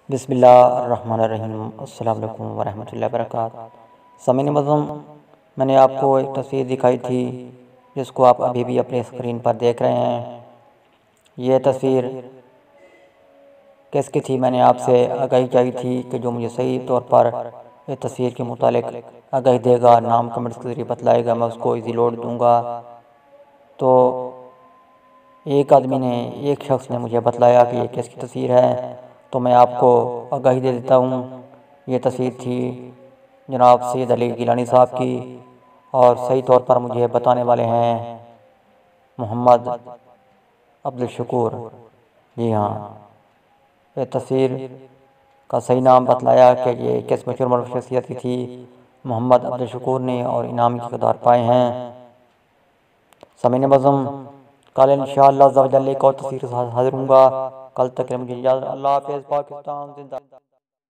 بسم اللہ الرحمن الرحیم۔ السلام علیکم ورحمۃ اللہ وبرکاتہ۔ سامعین معظم، میں نے آپ کو ایک تصویر دکھائی تھی جس کو آپ ابھی بھی اپنے اسکرین پر دیکھ رہے ہیں۔ یہ تصویر کس کی تھی؟ میں نے آپ سے آگاہی چاہی تھی کہ جو مجھے صحیح طور پر اس تصویر کے متعلق آگاہی دے گا، نام کمنٹس کے ذریعے بتلائے گا، میں اس کو ایزی لوڈ دوں گا۔ تو ایک آدمی نے، ایک شخص نے مجھے بتلایا کہ یہ کس کی تصویر ہے، تو میں آپ کو آگاہی دے دیتا ہوں۔ یہ تصویر تھی جناب سید علی گیلانی صاحب کی، اور صحیح طور پر مجھے بتانے والے ہیں محمد عبدالشکور۔ جی ہاں، یہ تصویر کا صحیح نام بتلایا کہ یہ کس مشہور معروف شخصیت کی تھی، محمد عبدالشکور نے، اور انعام کی قدار پائے ہیں۔ سامعین معظم، کل انشاءاللہ عز و جل ایک اور تصویر کے ساتھ حاضر ہوں گا۔ کل تک کے لیے مجھے اجازت۔ اللہ حافظ۔ پاکستان زندہ۔